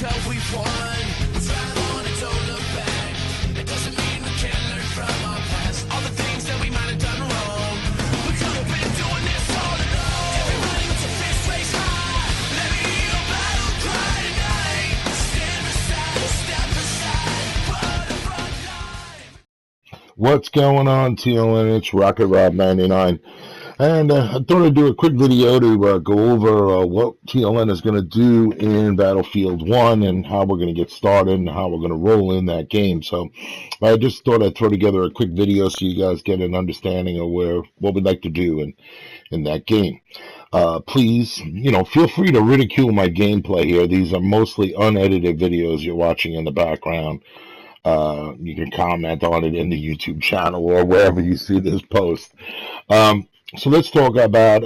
until we've won. We drive on and don't look back. It doesn't mean we can't learn from our past. All the things that we might have done wrong. We could have been doing this all along. Everybody with your fist raised high. Let me hear your battle cry tonight. Stand beside, step aside, put a front line. What's going on, TLN? It's Rocket Rob 99. And I thought I'd do a quick video to go over what TLN is going to do in Battlefield 1 and how we're going to get started and how we're going to roll in that game. So I just thought I'd throw together a quick video so you guys get an understanding of what we'd like to do in that game. Please, feel free to ridicule my gameplay here. These are mostly unedited videos you're watching in the background. You can comment on it in the YouTube channel or wherever you see this post. So let's talk about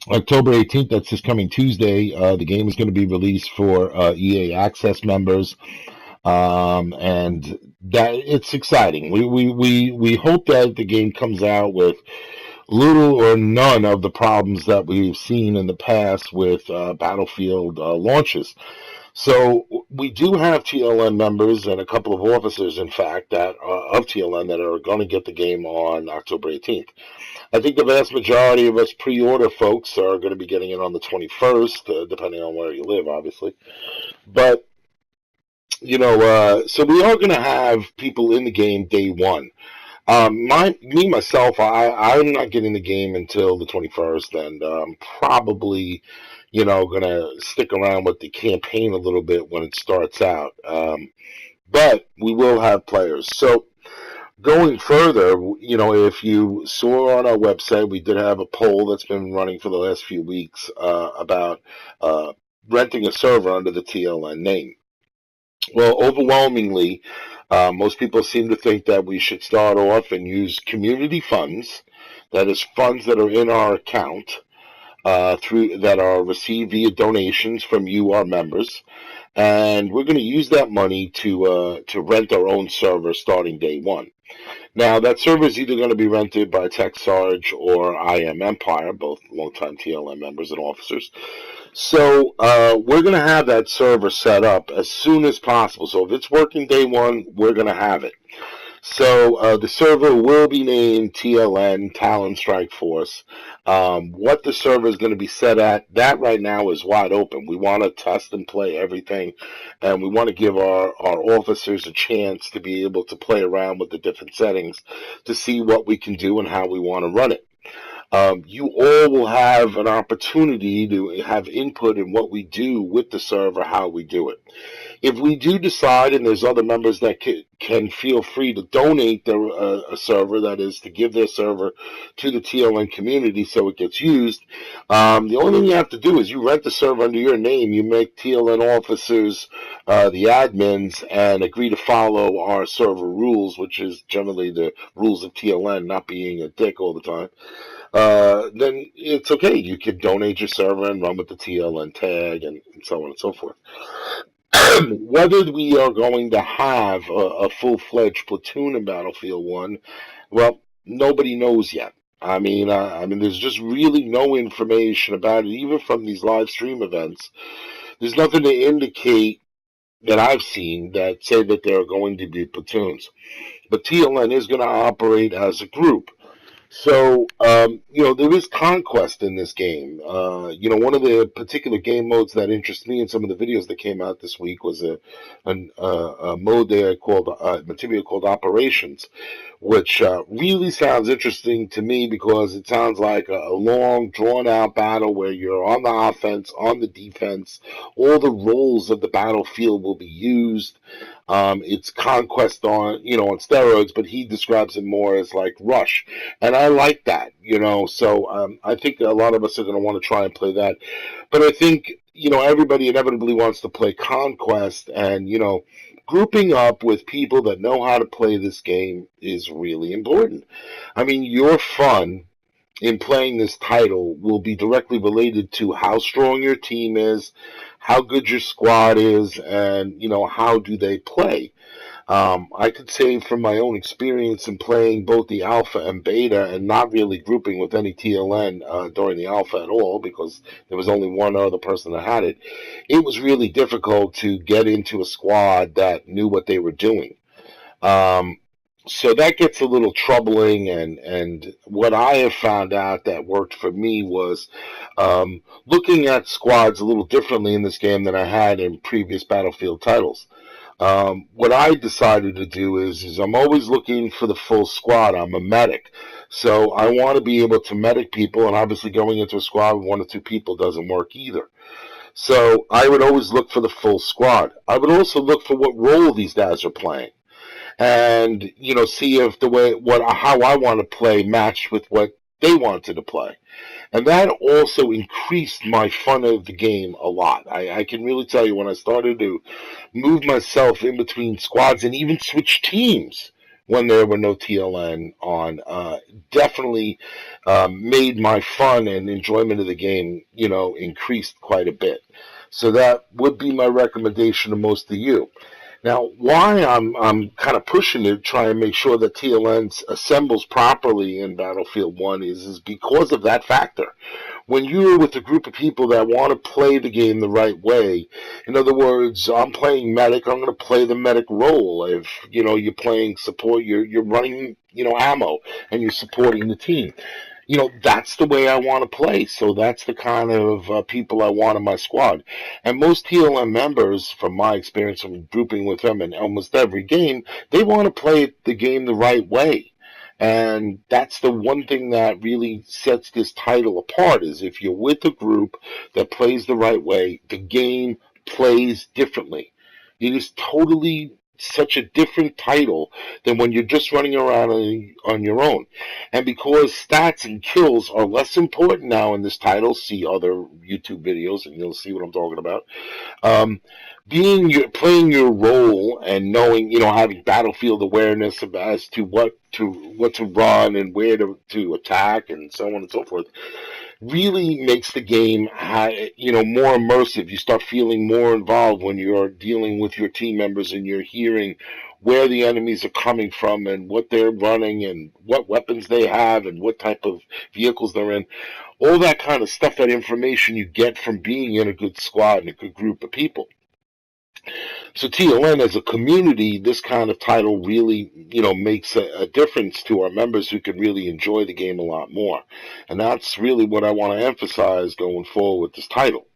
October 18th. That's this coming Tuesday. The game is going to be released for EA Access members, and that it's exciting. We hope that the game comes out with little or none of the problems that we've seen in the past with Battlefield launches. So we do have TLN members and a couple of officers, in fact, that of TLN that are going to get the game on October 18th. I think the vast majority of us pre-order folks are going to be getting it on the 21st, depending on where you live, obviously. But, so we are going to have people in the game day one. Myself, I'm not getting the game until the 21st, and probably, going to stick around with the campaign a little bit when it starts out. But we will have players. So going further, if you saw on our website, we did have a poll that's been running for the last few weeks about renting a server under the TLN name. Well, overwhelmingly, most people seem to think that we should start off and use community funds, that is funds that are in our account, that are received via donations from you, our members, and we're going to use that money to rent our own server starting day one. Now, that server is either going to be rented by TechSarge or IM Empire, both longtime TLN members and officers. So we're going to have that server set up as soon as possible. So if it's working day one, we're going to have it. So the server will be named TLN, Talon Strike Force. What the server is going to be set at, that right now is wide open. We want to test and play everything, and we want to give our officers a chance to be able to play around with the different settings to see what we can do and how we want to run it. You all will have an opportunity to have input in what we do with the server, how we do it. If we do decide, and there's other members that can feel free to donate a server, that is, to give their server to the TLN community so it gets used, the only thing you have to do is you rent the server under your name, you make TLN officers the admins, and agree to follow our server rules, which is generally the rules of TLN, not being a dick all the time. Then it's okay. You can donate your server and run with the TLN tag and so on and so forth. Whether we are going to have a full-fledged platoon in Battlefield 1, well, nobody knows yet. I mean, there's just really no information about it, even from these live stream events. There's nothing to indicate that I've seen that say that there are going to be platoons. But TLN is going to operate as a group. So, there is conquest in this game. One of the particular game modes that interests me in some of the videos that came out this week was a mode there called material called Operations, which really sounds interesting to me because it sounds like a long, drawn-out battle where you're on the offense, on the defense. All the roles of the battlefield will be used. It's conquest on steroids, but he describes it more as like Rush. And I like that, so I think a lot of us are going to want to try and play that. But I think, everybody inevitably wants to play Conquest, and, grouping up with people that know how to play this game is really important. I mean, your fun in playing this title will be directly related to how strong your team is, how good your squad is, and, how do they play. I could say from my own experience in playing both the alpha and beta and not really grouping with any TLN during the alpha at all because there was only one other person that had it, it was really difficult to get into a squad that knew what they were doing. Um, so that gets a little troubling, and what I have found out that worked for me was looking at squads a little differently in this game than I had in previous Battlefield titles. What I decided to do is I'm always looking for the full squad. I'm a medic, so I want to be able to medic people, and obviously going into a squad with one or two people doesn't work either. So I would always look for the full squad. I would also look for what role these guys are playing and see if the way what how I want to play matched with what they wanted to play. And that also increased my fun of the game a lot. I can really tell you when I started to move myself in between squads and even switch teams when there were no TLN on, definitely made my fun and enjoyment of the game, increased quite a bit. So that would be my recommendation to most of you. Now, why I'm kind of pushing to try and make sure that TLN assembles properly in Battlefield 1 is because of that factor. When you're with a group of people that want to play the game the right way, in other words, I'm playing medic, I'm going to play the medic role. If, you're playing support, you're running, ammo, and you're supporting the team. That's the way I want to play. So that's the kind of people I want in my squad. And most TLM members, from my experience from grouping with them in almost every game, they want to play the game the right way. And that's the one thing that really sets this title apart is if you're with a group that plays the right way, the game plays differently. It is totally such a different title than when you're just running around on your own. And because stats and kills are less important now in this title, see other YouTube videos and you'll see what I'm talking about. Um, playing your role and knowing, having battlefield awareness as to what to run and where to attack and so on and so forth really makes the game, more immersive. You start feeling more involved when you're dealing with your team members and you're hearing where the enemies are coming from and what they're running and what weapons they have and what type of vehicles they're in. All that kind of stuff, that information you get from being in a good squad and a good group of people. So TLN as a community, this kind of title really, makes a difference to our members who can really enjoy the game a lot more. And that's really what I want to emphasize going forward with this title.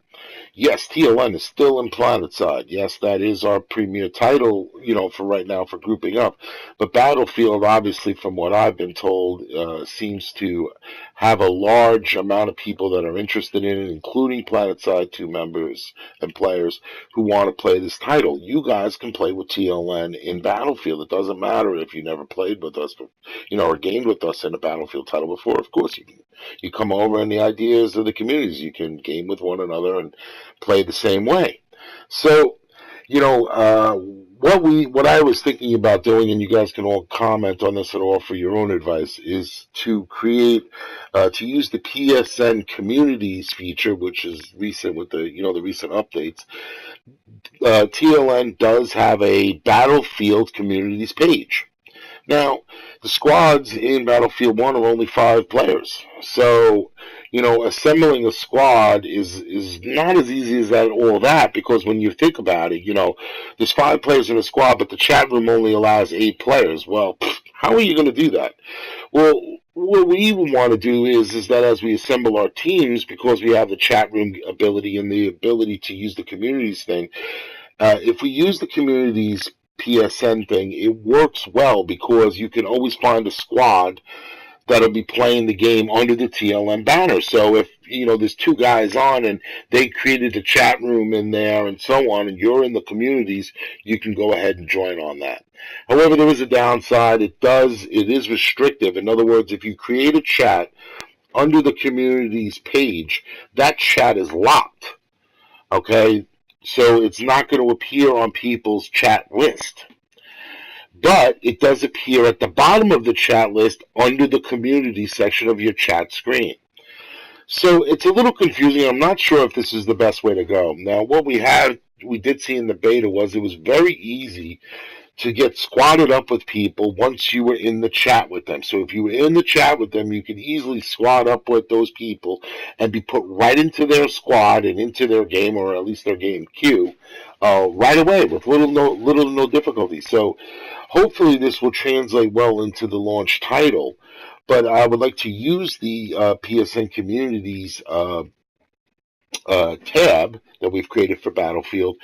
Yes, TLN is still in PlanetSide. Yes, that is our premier title, for right now for grouping up. But Battlefield, obviously, from what I've been told, seems to have a large amount of people that are interested in it, including PlanetSide 2 members and players who want to play this title. You guys can play with TLN in Battlefield. It doesn't matter if you never played with us, or gamed with us in a Battlefield title before. Of course you can. You come over and the ideas of the communities. You can game with one another and play the same way. So, what I was thinking about doing, and you guys can all comment on this and offer your own advice, is to create, to use the PSN Communities feature, which is recent with the recent updates. TLN does have a Battlefield Communities page. Now, the squads in Battlefield 1 are only 5 players. So, assembling a squad is not as easy as all that, because when you think about it, there's 5 players in a squad, but the chat room only allows 8 players. Well, how are you going to do that? Well, what we even want to do is that as we assemble our teams, because we have the chat room ability and the ability to use the communities thing, if we use the communities PSN thing, it works well because you can always find a squad that'll be playing the game under the TLN banner. So if, there's 2 guys on and they created a chat room in there and so on, and you're in the communities, you can go ahead and join on that. However, there is a downside. It is restrictive. In other words, if you create a chat under the communities page, that chat is locked. Okay? So it's not going to appear on people's chat list. But it does appear at the bottom of the chat list under the community section of your chat screen. So it's a little confusing. I'm not sure if this is the best way to go. Now, what we did see in the beta was it was very easy to get squatted up with people once you were in the chat with them. So if you were in the chat with them, you could easily squat up with those people and be put right into their squad and into their game, or at least their game queue, right away with little to no difficulty. So hopefully this will translate well into the launch title. But I would like to use the PSN Communities tab that we've created for Battlefield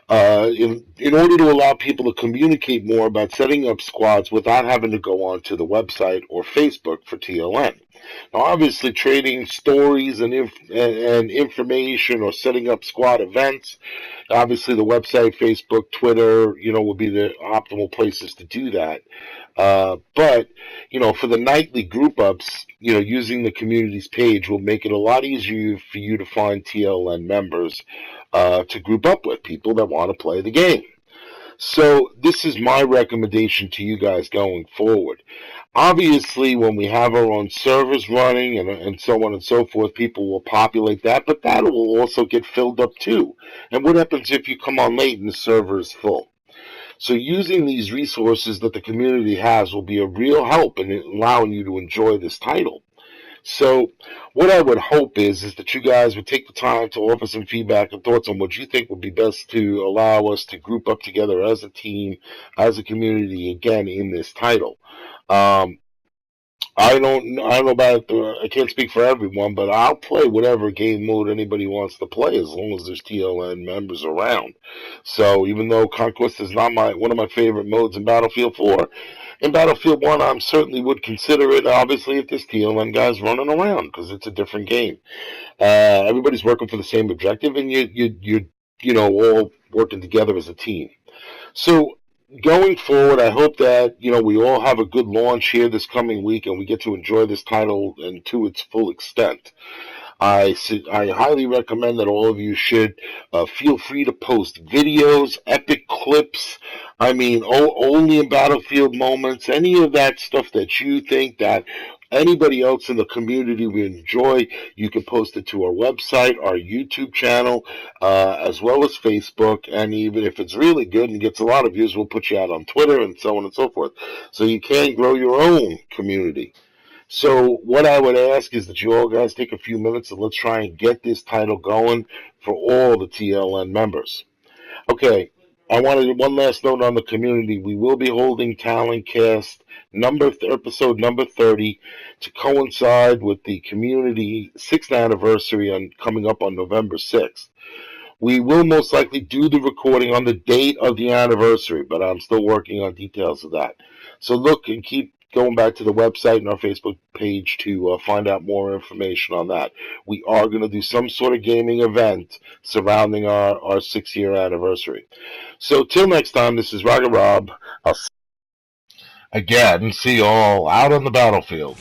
in order to allow people to communicate more about setting up squads without having to go onto the website or Facebook for TLN. Now, obviously, trading stories and information or setting up squad events, obviously the website, Facebook, Twitter, will be the optimal places to do that. But, for the nightly group ups, using the communities page will make it a lot easier for you to find TLN members to group up with, people that want to play the game. So this is my recommendation to you guys going forward. Obviously, when we have our own servers running and so on and so forth, people will populate that, but that will also get filled up too. And what happens if you come on late and the server is full? So using these resources that the community has will be a real help in allowing you to enjoy this title. So what I would hope is that you guys would take the time to offer some feedback and thoughts on what you think would be best to allow us to group up together as a team, as a community, again, in this title. I don't know about I can't speak for everyone, but I'll play whatever game mode anybody wants to play as long as there's TLN members around. So even though Conquest is not one of my favorite modes in Battlefield 4, in Battlefield 1 I certainly would consider it, obviously, if there's TLN guys running around, because it's a different game. Everybody's working for the same objective, and you're all working together as a team. So going forward, I hope that we all have a good launch here this coming week, and we get to enjoy this title and to its full extent. I highly recommend that all of you should feel free to post videos, epic clips. I mean, only in Battlefield moments, any of that stuff that you think that anybody else in the community would enjoy. You can post it to our website, our YouTube channel, as well as Facebook. And even if it's really good and gets a lot of views, we'll put you out on Twitter and so on and so forth. So you can grow your own community. So what I would ask is that you all guys take a few minutes and let's try and get this title going for all the TLN members. Okay, I wanted one last note on the community. We will be holding Talon Cast episode number 30 to coincide with the community 6th anniversary coming up on November 6th. We will most likely do the recording on the date of the anniversary, but I'm still working on details of that. So look and keep going back to the website and our Facebook page to find out more information on that. We are going to do some sort of gaming event surrounding our 6-year anniversary. So till next time, this is Roger Rob. I'll again see you all out on the battlefield.